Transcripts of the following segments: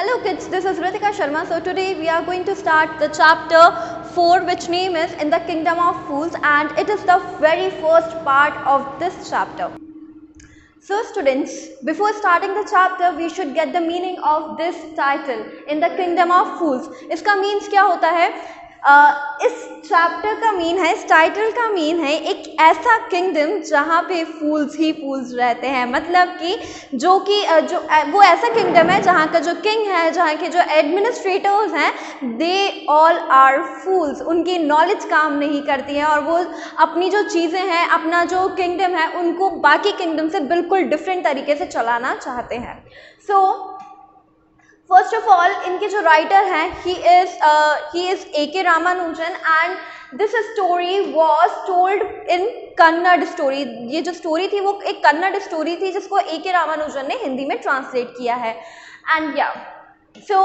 Hello kids, this is Ritika Sharma. So today we are going to start the chapter 4, which name is In the Kingdom of Fools, and it is the very first part of this chapter. So students, before starting the chapter we should get the meaning of this title, In the Kingdom of Fools. इसका means क्या होता है? इस chapter का mean है, इस title का mean है एक ऐसा किंगडम जहाँ पे फूल्स ही फूल्स रहते हैं। मतलब कि जो वो ऐसा किंगडम है जहाँ का जो किंग है, जहाँ के जो एडमिनिस्ट्रेटर्स हैं, दे ऑल आर फूल्स। उनकी नॉलेज काम नहीं करती है और वो अपनी जो चीज़ें हैं, अपना जो किंगडम है, उनको बाकी किंगडम से बिल्कुल डिफरेंट तरीके से चलाना चाहते हैं। फर्स्ट ऑफ ऑल इनके जो राइटर हैं, he is A.K. Ramanujan and this story was told in Kannada story. ये जो स्टोरी थी वो एक कन्नड़ स्टोरी थी जिसको A.K. रामानुजन ने हिंदी में ट्रांसलेट किया है। एंड या सो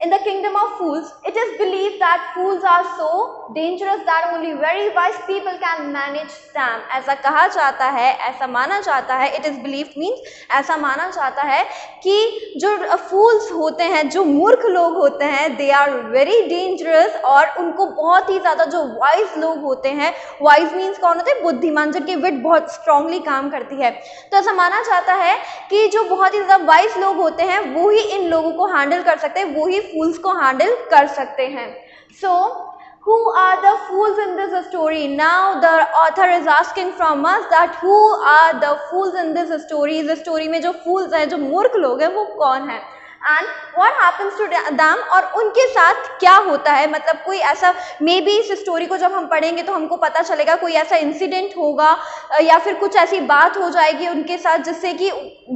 in the kingdom of fools, it is believed that fools are so dangerous that only very wise people can manage them. ऐसा कहा जाता है, ऐसा माना जाता है, it is believed means ऐसा माना जाता है कि जो fools होते हैं, जो मूर्ख लोग होते हैं, they are very dangerous, और उनको बहुत ही ज़्यादा जो wise लोग होते हैं, wise means कौन होते हैं? बुद्धिमान, जिनकी wit बहुत strongly काम करती है। तो ऐसा माना जाता है कि जो बहुत ही ज़्यादा wise लोग होते हैं वो ही इन लोगों को हैंडल कर सकते हैं, वो ही फूल्स को हैंडल कर सकते हैं। सो who are the fools in this story? Now the author is asking from us that who are the fools in this story? इस स्टोरी में जो fools हैं, जो मूर्ख लोग हैं, वो कौन है? And what happens to them, और उनके साथ क्या होता है। मतलब कोई ऐसा, मे बी इस स्टोरी को जब हम पढ़ेंगे तो हमको पता चलेगा कोई ऐसा इंसिडेंट होगा या फिर कुछ ऐसी बात हो जाएगी उनके साथ जिससे कि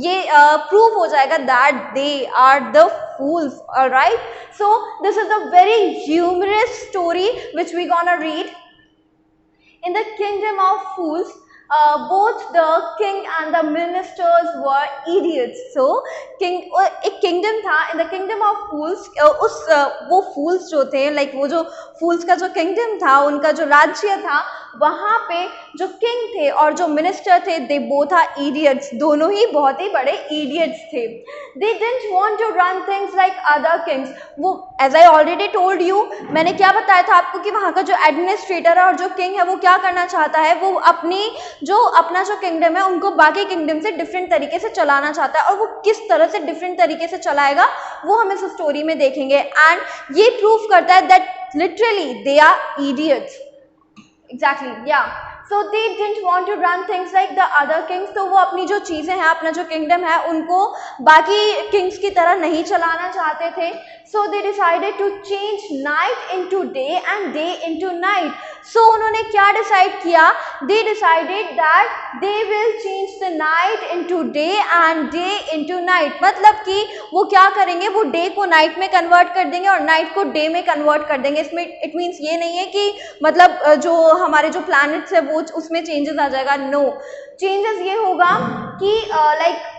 ये प्रूव हो जाएगा that they are the fools. Alright, so this is a very humorous story which we gonna read. In the kingdom of fools, both the king and the ministers were idiots. So एक kingdom था, in the kingdom of fools, वो fools जो थे, like वो जो fools का जो kingdom था, उनका जो राज्य था, वहाँ पे जो king थे और जो minister थे, they both are idiots. दोनों ही बहुत ही बड़े idiots थे. They didn't want to run things like other kings. वो as I already told you, मैंने क्या बताया था आपको कि वहाँ का जो administrator है और जो king है वो क्या करना चाहता है, वो अपना जो किंगडम है उनको बाकी किंगडम से डिफरेंट तरीके से चलाना चाहता है। और वो किस तरह से डिफरेंट तरीके से चलाएगा वो हम इस स्टोरी में देखेंगे। एंड ये प्रूव करता है that literally they are idiots. Exactly, yeah so they didn't want to run things like the other kings. तो वो अपनी जो चीज़ें हैं, अपना जो किंगडम है, उनको बाकी किंग्स की तरह नहीं चलाना चाहते थे। So they decided to change night into day and day into night. So उन्होंने क्या डिसाइड किया? They decided that they will change the night into day and day into night. मतलब कि वो क्या करेंगे, वो डे को नाइट में कन्वर्ट कर देंगे और नाइट को डे में कन्वर्ट कर देंगे। इसमें इट मीन्स ये नहीं है कि मतलब जो हमारे जो प्लैनेट्स है वो उसमें चेंजेस आ जाएगा। नो, चेंजेस ये होगा कि लाइक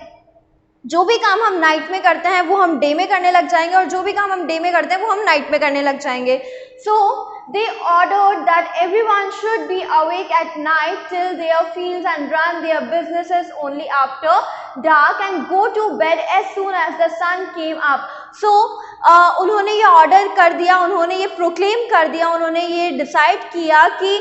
जो भी काम हम नाइट में करते हैं वो हम डे में करने लग जाएंगे और जो भी काम हम डे में करते हैं वो हम नाइट में करने लग जाएंगे। सो they ordered that everyone should be awake at night till their fields and run their businesses only after dark and go to bed as soon as the sun came up. So उन्होंने ये order कर दिया, उन्होंने ये proclaim कर दिया, उन्होंने ये डिसाइड किया कि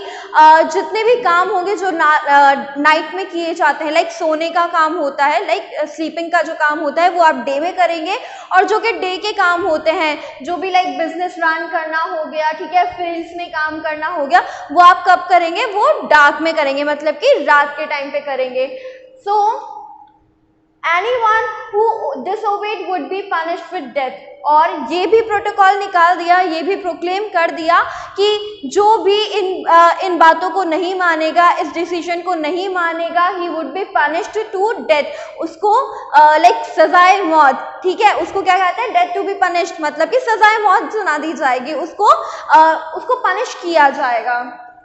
जितने भी काम होंगे जो नाइट में किए जाते हैं, लाइक सोने का काम होता है, लाइक स्लीपिंग का जो काम होता है वो आप डे में करेंगे, और जो कि डे के काम होते हैं, जो भी लाइक बिजनेस रन करना हो गया, ठीक है, फील्ड्स में काम करना हो गया, वो आप कब करेंगे? वो डार्क में करेंगे, मतलब कि रात के टाइम पे करेंगे। सो anyone who disobeyed would be punished with death. और ये भी प्रोटोकॉल निकाल दिया, ये भी प्रोक्लेम कर दिया कि जो भी इन बातों को नहीं मानेगा, इस डिसीजन को नहीं मानेगा, he would be punished to death. उसको लाइक सजाए मौत, ठीक है, उसको क्या कहते हैं? डेथ टू बी पनिश्ड, मतलब कि सजाए मौत सुना दी जाएगी, उसको पनिश किया जाएगा।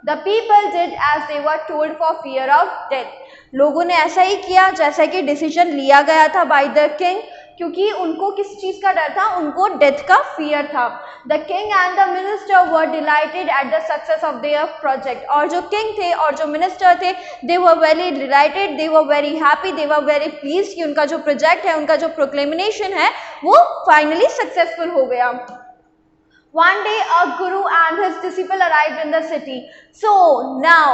The people did as they were told for fear of death. लोगों ने ऐसा ही किया जैसा कि डिसीजन लिया गया था बाय द किंग, क्योंकि उनको किस चीज़ का डर था, उनको डेथ का फियर था। The king and the minister were delighted at the success of their project, और जो किंग थे और जो मिनिस्टर थे, they were very delighted, they were very happy, they were very pleased कि उनका जो प्रोजेक्ट है, उनका जो प्रोक्लेमिनेशन है वो फाइनली सक्सेसफुल हो गया। One day a guru and his disciple arrived in the city. So now,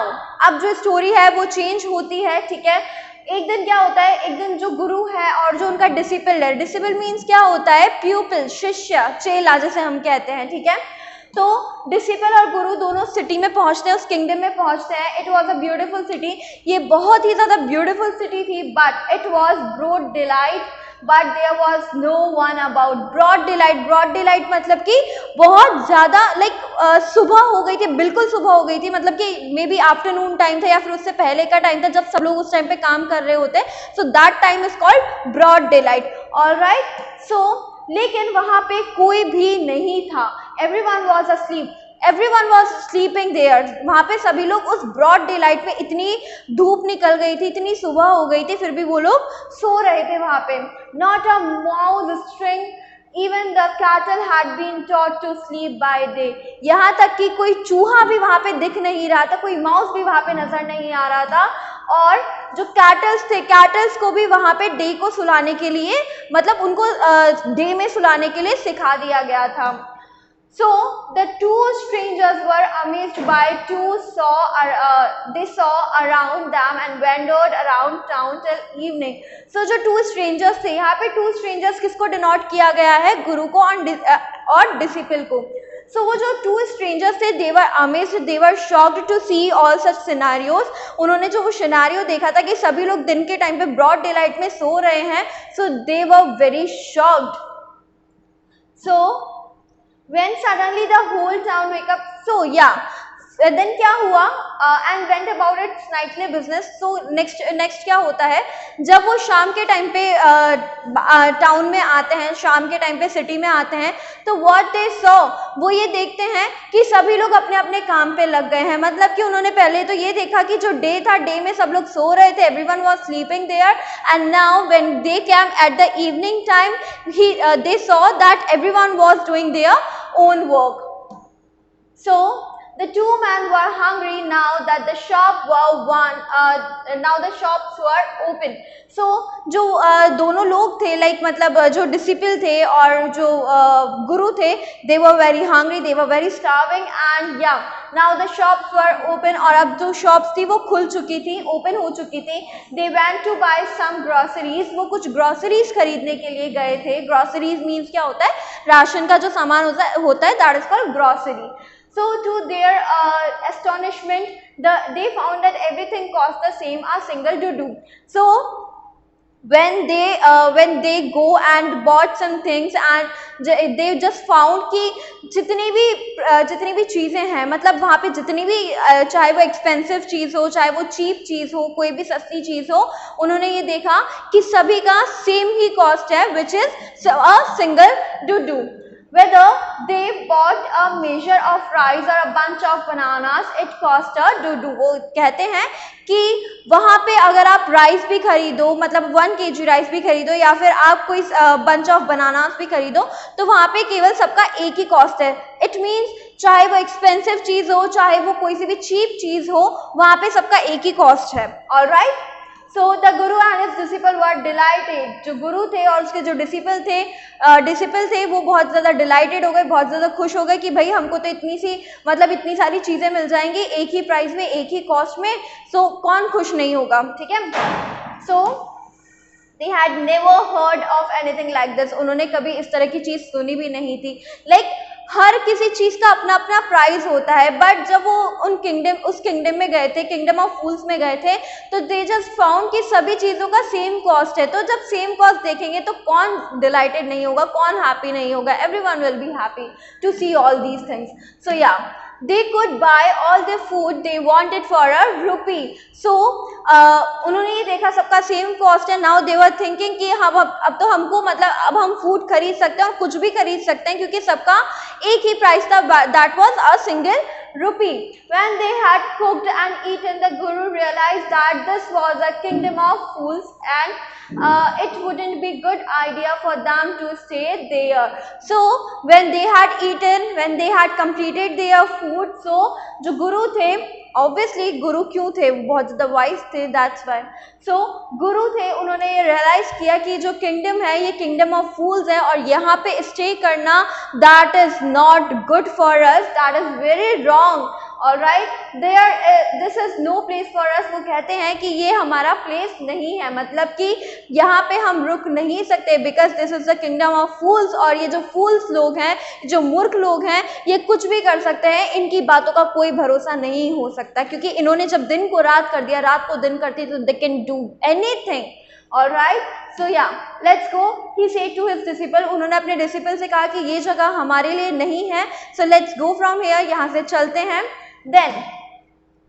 अब जो स्टोरी है वो चेंज होती है, ठीक है। एक दिन क्या होता है, एक दिन जो गुरु है और जो उनका डिसिपल है, डिसिपल मीन्स क्या होता है, प्यूपिल, शिष्य, चेला जिसे हम कहते हैं, ठीक है। तो डिसिपल और गुरु दोनों सिटी में पहुंचते हैं, उस किंगडम में पहुंचते हैं। It was a beautiful city, ये बहुत ही ज़्यादा ब्यूटिफुल सिटी थी, but it was broad delight, but there was no one about. Broad delight, broad delight मतलब कि बहुत ज़्यादा सुबह हो गई थी, बिल्कुल सुबह हो गई थी, मतलब कि मे बी आफ्टरनून टाइम था या फिर उससे पहले का टाइम था जब सब लोग उस टाइम पे काम कर रहे होते, so that time is called broad daylight, alright. So लेकिन वहाँ पे कोई भी नहीं था, everyone was asleep, everyone was sleeping there. वहाँ पे सभी लोग उस ब्रॉड डे लाइट में, इतनी धूप निकल गई थी, इतनी सुबह हो गई थी, फिर भी वो लोग सो रहे थे वहाँ पे। Not a mouse stirring, even the cattle had been taught to sleep by day, यहाँ तक कि कोई चूहा भी वहाँ पे दिख नहीं रहा था, कोई माउस भी वहाँ पे नजर नहीं आ रहा था, और जो कैटल्स थे, कैटल्स को भी वहाँ पे डे को सुलाने के लिए, मतलब उनको डे में सुलाने के लिए सिखा दिया गया था। So the two strangers were amazed by they saw around them and wandered around town till evening. So जो two strangers थे, यहाँ पे two strangers किसको डिनोट किया गया है, गुरु को और डिसिपल को। So वो जो two strangers थे, they were amazed, they were shocked to see all such scenarios. उन्होंने जो वो सिनेरियो देखा था कि सभी लोग दिन के टाइम पे ब्रॉड डे लाइट में सो रहे हैं, so they were very shocked. So when suddenly the whole town wake up, so yeah, then क्या हुआ, and went about its nightly business. So next क्या होता है, जब वो शाम के टाइम पे टाउन में आते हैं, शाम के टाइम पे सिटी में आते हैं, तो what they saw, वो ये देखते हैं कि सभी लोग अपने अपने काम पे लग गए हैं। मतलब कि उन्होंने पहले तो ये देखा कि जो डे था, डे में सब लोग सो रहे थे, everyone was sleeping there, and now when they came at the evening time, they saw that everyone was doing their own work. So the two men were hungry now that the shops were open. So जो दोनों लोग थे, मतलब जो disciple थे और जो गुरु थे, they were very hungry, they were very starving, and yeah, now the shops were open, और अब जो शॉप्स थी वो खुल चुकी थी, ओपन हो चुकी थी। They went to buy some groceries, वो कुछ ग्रोसरीज खरीदने के लिए गए थे। ग्रोसरीज मीन्स क्या होता है, राशन का जो सामान होता है, that is called grocery. So to their astonishment, they found that everything cost the same, a single dudu. So when they go and bought some things, and they just found कि जितनी भी चीज़ें हैं, मतलब वहाँ पे जितनी भी चाहे वो एक्सपेंसिव चीज़ हो, चाहे वो चीप चीज़ हो, कोई भी सस्ती चीज़ हो, उन्होंने ये देखा कि सभी का सेम ही कॉस्ट है, विच इज़ अ सिंगल डुडू। Whether they bought a measure of rice or a bunch of bananas, it cost a dudu. वो कहते हैं कि वहाँ पे अगर आप राइस भी खरीदो, मतलब 1 kg राइस भी खरीदो, या फिर आप कोई बंच ऑफ बनानास भी खरीदो, तो वहाँ पे केवल सबका एक ही कॉस्ट है। इट मीन्स चाहे वो एक्सपेंसिव चीज़ हो, चाहे वो कोई सी भी चीप चीज़ हो, वहाँ पे सबका एक ही कॉस्ट है। Alright, so the Guru and his disciple were dilated. जो गुरु थे और उसके जो डिसिपल थे वो बहुत ज़्यादा डिलाइटेड हो गए, बहुत ज़्यादा खुश हो गए कि भाई हमको तो इतनी सारी चीज़ें मिल जाएंगी एक ही प्राइस में, एक ही कॉस्ट में, सो कौन खुश नहीं होगा, ठीक है। सो they had never heard of anything like this. उन्होंने कभी इस तरह की चीज़ सुनी भी नहीं थी। हर किसी चीज़ का अपना अपना प्राइस होता है, बट जब वो उस किंगडम में गए थे, किंगडम ऑफ फूल्स में गए थे, तो दे जस्ट फाउंड कि सभी चीज़ों का सेम कॉस्ट है। तो जब सेम कॉस्ट देखेंगे तो कौन डिलाइटेड नहीं होगा, कौन हैप्पी नहीं होगा, everyone will be happy to see all these things. So yeah, they could buy all the food they wanted for a rupee. So उन्होंने ये देखा सबका सेम कॉस्ट है। नाउ they were thinking कि अब तो हमको, मतलब अब हम फूड खरीद सकते हैं और कुछ भी खरीद सकते हैं, क्योंकि सबका एक ही प्राइस था, that was a single rupee. When they had cooked and eaten, the Guru realized that this was a kingdom of fools and it wouldn't be good idea for them to stay there. So when they had eaten, when they had completed their food, so जो गुरु थे, obviously गुरु क्यों थे, बहुत ज़्यादा wise थे, that's why. सो गुरु थे, उन्होंने ये रियलाइज किया कि जो किंगडम है ये किंगडम ऑफ फूल्स है और यहाँ पे स्टे करना that is not good for us, that is very wrong. Alright, this is no place for us. वो कहते हैं कि ये हमारा प्लेस नहीं है, मतलब कि यहाँ पे हम रुक नहीं सकते, because this is the kingdom of fools. और ये जो फूल्स लोग हैं, जो मूर्ख लोग हैं, ये कुछ भी कर सकते हैं, इनकी बातों का कोई भरोसा नहीं हो सकता, क्योंकि इन्होंने जब दिन को रात कर दिया, रात को दिन करती, तो they can do anything. Alright, so yeah, let's go. He said to his disciple, उन्होंने अपने डिसिपल से कहा कि ये जगह हमारे लिए नहीं है, so let's go from here, यहाँ से चलते हैं. Then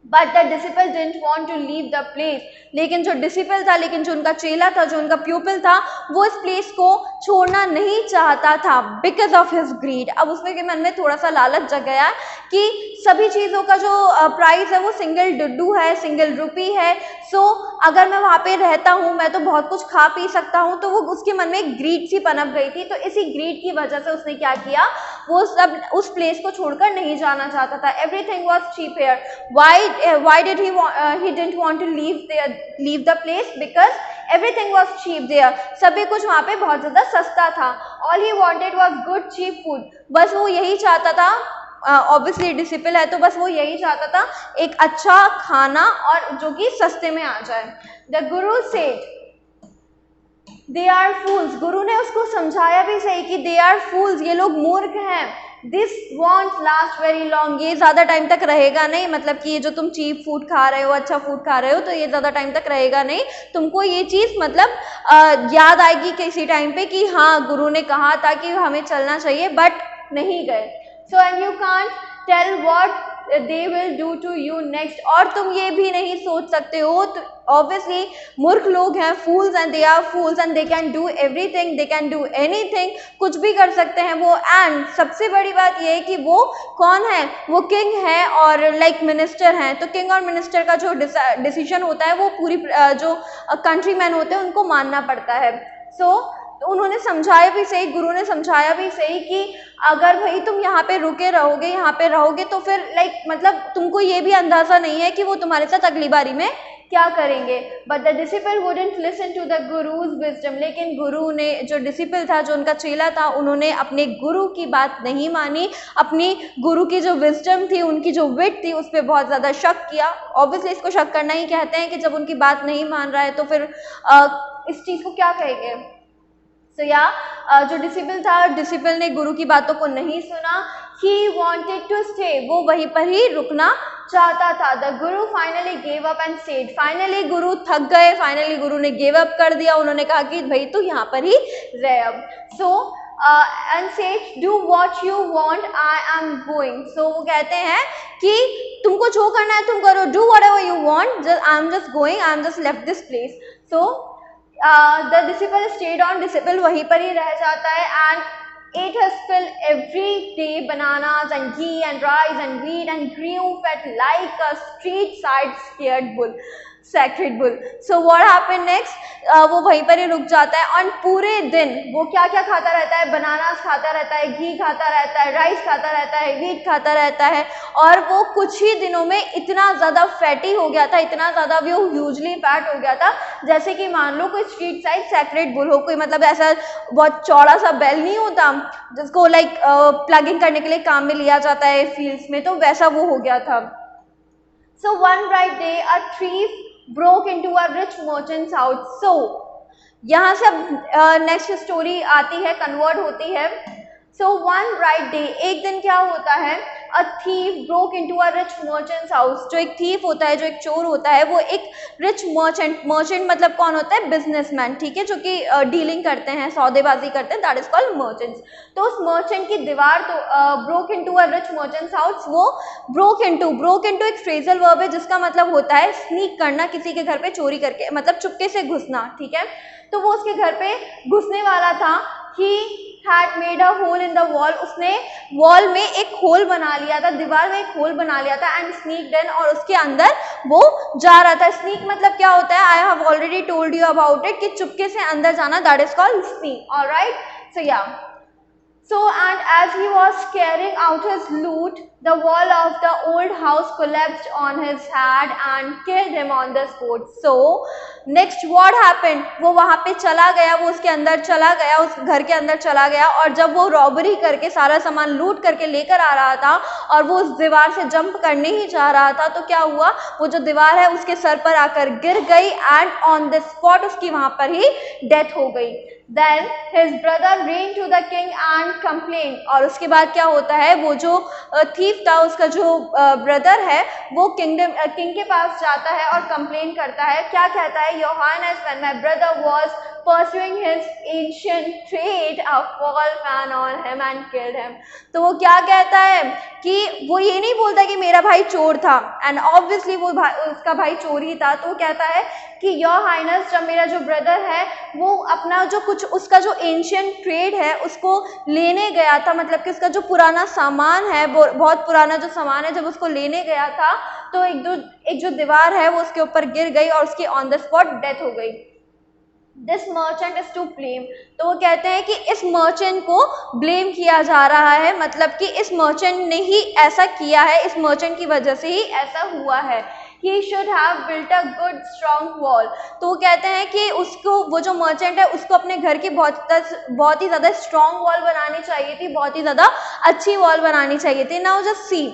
but the disciple didn't want to leave the place. लेकिन जो डिसिपल था, लेकिन जो उनका चेला था, जो उनका प्यूपिल था, वो इस प्लेस को छोड़ना नहीं चाहता था बिकॉज ऑफ हिज ग्रीड. अब उसमें के मन में थोड़ा सा लालच जग गया कि सभी चीज़ों का जो प्राइस है वो सिंगल डुड्डू है, सिंगल रुपी है. सो अगर मैं वहाँ पे रहता हूँ, मैं तो बहुत कुछ खा पी सकता हूँ. तो वो उसके मन में एक ग्रीड सी पनप गई थी. तो इसी ग्रीड की वजह से उसने क्या किया, वो सब उस प्लेस को छोड़कर नहीं जाना चाहता था. Everything was cheap here. why did he didn't want to leave the place? Because everything was cheap there. सभी कुछ वहाँ पे बहुत ज़्यादा सस्ता था. All he wanted was good cheap food. बस वो यही चाहता था, ऑब्वियसली डिसिपल है तो बस वो यही चाहता था, एक अच्छा खाना और जो कि सस्ते में आ जाए. The Guru said, they are fools. गुरु ने उसको समझाया भी सही कि they are fools, ये लोग मूर्ख हैं. This want last very long, ये ज़्यादा टाइम तक रहेगा नहीं. मतलब कि ये जो तुम चीप फूड खा रहे हो, अच्छा फूड खा रहे हो, तो ये ज़्यादा टाइम तक रहेगा नहीं. तुमको ये चीज़ मतलब याद आएगी किसी टाइम पे कि हाँ गुरु ने कहा था कि हमें चलना चाहिए, बट नहीं गए. So and you can't tell what they will do to you next. और तुम ये भी नहीं सोच सकते हो, तो obviously मूर्ख लोग हैं, fools and they are fools and they can do everything, they can do anything, कुछ भी कर सकते हैं वो. एंड सबसे बड़ी बात ये है कि वो कौन है, वो किंग है और लाइक मिनिस्टर हैं. तो किंग और मिनिस्टर का जो डिसीजन होता है वो पूरी जो कंट्री मैन होते हैं उनको मानना पड़ता है. सो तो उन्होंने समझाया भी सही, गुरु ने समझाया भी सही कि अगर भाई तुम यहाँ पे रुके रहोगे, यहाँ पे रहोगे, तो फिर लाइक मतलब तुमको ये भी अंदाज़ा नहीं है कि वो तुम्हारे साथ अगली बारी में क्या करेंगे. But the disciple wouldn't listen to the guru's wisdom. लेकिन गुरु ने, जो डिसिपल था, जो उनका चेला था, उन्होंने अपने गुरु की बात नहीं मानी. अपनी गुरु की जो विजडम थी, उनकी जो विट थी, उस पर बहुत ज़्यादा शक किया. ऑब्वियसली इसको शक करना ही कहते हैं कि जब उनकी बात नहीं मान रहा है तो फिर इस चीज़ को क्या कहेंगे. तो जो डिसिपल था, डिसिपल ने गुरु की बातों को नहीं सुना. He wanted to stay, वो वहीं पर ही रुकना चाहता था. The Guru finally gave up and stayed. Finally गुरु थक गए, फाइनली गुरु ने गिव अप कर दिया. उन्होंने कहा कि भाई तू यहाँ पर ही रह अब. So and said, do what you want, I am going. So वो कहते हैं कि तुमको जो करना है तुम करो, do whatever you want, I am just going, I am just left this place. So the disciple stayed on. Disciple वहीं पर ही रह जाता है. and ate his fill every day, bananas and ghee and rice and wheat, and grew fat like a street side scared bull. sacred bull. So what happened next? वो वहीं पर ही रुक जाता है और पूरे दिन वो क्या क्या खाता रहता है, बनानास खाता रहता है, घी खाता रहता है, राइस खाता रहता है, वीट खाता रहता है. और वो कुछ ही दिनों में इतना ज़्यादा फैटी हो गया था, इतना ज़्यादा वो ह्यूजली फैट हो गया था, जैसे कि मान लो कोई स्ट्रीट साइड सैक्रेड बुल हो, कोई मतलब ऐसा बहुत चौड़ा सा बैल नहीं होता जिसको लाइक प्लगिंग करने के लिए काम में लिया जाता है फील्ड्स में, तो वैसा वो हो गया था. So one bright day a thief broke into a rich merchant's house. So यहाँ से अब नेक्स्ट स्टोरी आती है, कन्वर्ट होती है. So one bright day, एक दिन क्या होता है, a thief broke into a rich merchant's house. जो एक thief होता है, जो एक चोर होता है, वो एक rich merchant मतलब कौन होता है, बिजनेसमैन, ठीक है, जो कि डीलिंग करते हैं, सौदेबाजी करते हैं, दैट इज कॉल्ड मर्चेंट्स. तो उस मर्चेंट की दीवार तो broke into a rich merchants house. वो ब्रोक इनटू एक फ्रेजल वर्ब है जिसका मतलब होता है स्नीक करना, किसी के घर पे चोरी करके, मतलब चुपके से घुसना, ठीक है. तो वो उसके घर पे घुसने वाला था. He had made a hole in the wall, उसने वॉल में एक होल बना लिया था, दीवार में एक होल बना लिया था, and sneaked in, और उसके अंदर वो जा रहा था। स्नीक मतलब क्या होता है? I have already told you about it, कि चुपके से अंदर जाना, that is called sneak. Alright, so yeah, so and as he was carrying out his loot, the wall of the old house collapsed on his head and killed him on the spot. So next what happened? वो वहाँ पे चला गया, वो उसके अंदर चला गया, उस घर के अंदर चला गया, और जब वो रॉबरी करके सारा सामान लूट करके लेकर आ रहा था और वो उस दीवार से जंप करने ही जा रहा था, तो क्या हुआ? वो जो दीवार है उसके सर पर आकर गिर गई, एंड ऑन द स्पॉट उसकी वहाँ पर ही डेथ हो गई। Then his brother ran to the king and complained, और उसके बाद क्या होता है? वो जो थीफ था, उसका जो ब्रदर है, वो किंग के पास जाता है और कंप्लेन करता है। क्या कहता है? Your Highness, when my brother was pursuing his ancient trade, a fall fell on him and killed him. तो वो क्या कहता है कि वो ये नहीं बोलता कि मेरा भाई चोर था, एंड ऑब्वियसली वो उसका भाई चोर ही था, तो वो कहता है कि योर हाइनेस, जब मेरा जो ब्रदर है वो अपना जो कुछ उसका जो एंशियंट ट्रेड है उसको लेने गया था, मतलब कि उसका जो पुराना सामान है, बहुत पुराना जो सामान है, जब उसको लेने गया था तो एक जो दीवार है वो उसके ऊपर गिर गई और उसकी ऑन द स्पॉट डेथ हो गई। This merchant is to blame, तो वो कहते हैं कि इस मर्चेंट को ब्लेम किया जा रहा है, मतलब कि इस मर्चेंट ने ही ऐसा किया है, इस मर्चेंट की वजह से ही ऐसा हुआ है। He should have built a good strong wall, तो वो कहते हैं कि उसको, वो जो मर्चेंट है उसको अपने घर की बहुत ही ज़्यादा स्ट्रॉन्ग वॉल बनानी चाहिए थी, बहुत ही ज़्यादा अच्छी वॉल बनानी चाहिए थी। नाउ जस्ट सी,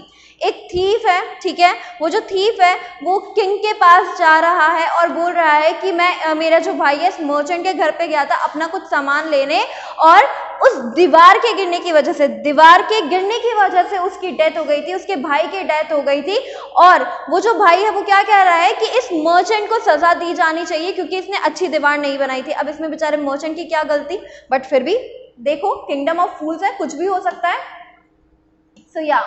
एक थीफ है, ठीक है, वो जो थीफ है वो किंग के पास जा रहा है और बोल रहा है कि मेरा जो भाई है इस मर्चेंट के घर पे गया था अपना कुछ सामान लेने, और उस दीवार के गिरने की वजह से उसकी डेथ हो गई थी, उसके भाई की डेथ हो गई थी। और वो जो भाई है वो क्या कह रहा है कि इस मर्चेंट को सजा दी जानी चाहिए क्योंकि इसने अच्छी दीवार नहीं बनाई थी। अब इसमें बेचारे मर्चेंट की क्या गलती, बट फिर भी देखो, किंगडम ऑफ फूल्स है, कुछ भी हो सकता है। सो या,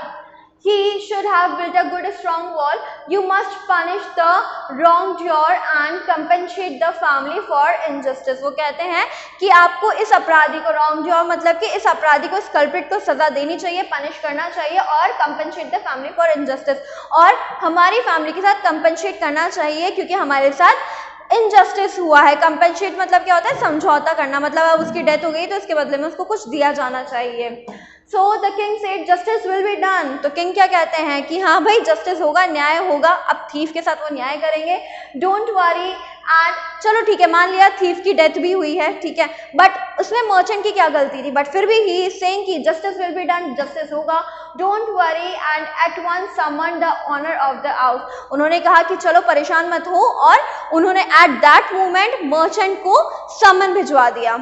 he should have built a good strong wall. You must punish the wrongdoer and compensate the family for injustice. वो कहते हैं कि आपको इस अपराधी को, wrongdoer मतलब कि इस अपराधी को, इस कल्प्रिट को सजा देनी चाहिए, पनिश करना चाहिए, और compensate the family for injustice, और हमारी फैमिली के साथ compensate करना चाहिए क्योंकि हमारे साथ इनजस्टिस हुआ है। कंपेंसेट मतलब क्या होता है? समझौता करना, मतलब अब उसकी डेथ हो गई तो इसके बदले में उसको कुछ दिया जाना चाहिए। So the king said justice will be done, तो किंग क्या कहते हैं कि हाँ भाई जस्टिस होगा, न्याय होगा। अब थीफ के साथ वो न्याय करेंगे, डोंट वरी। एंड चलो ठीक है, मान लिया थीफ की डेथ भी हुई है, ठीक है, बट उसमें मर्चेंट की क्या गलती थी, बट फिर भी ही इज सेइंग कि justice will be done, justice होगा, don't worry. And at once summon the owner of the house, उन्होंने कहा कि चलो परेशान मत हो, और उन्होंने एट दैट मोमेंट मर्चेंट को समन भिजवा दिया।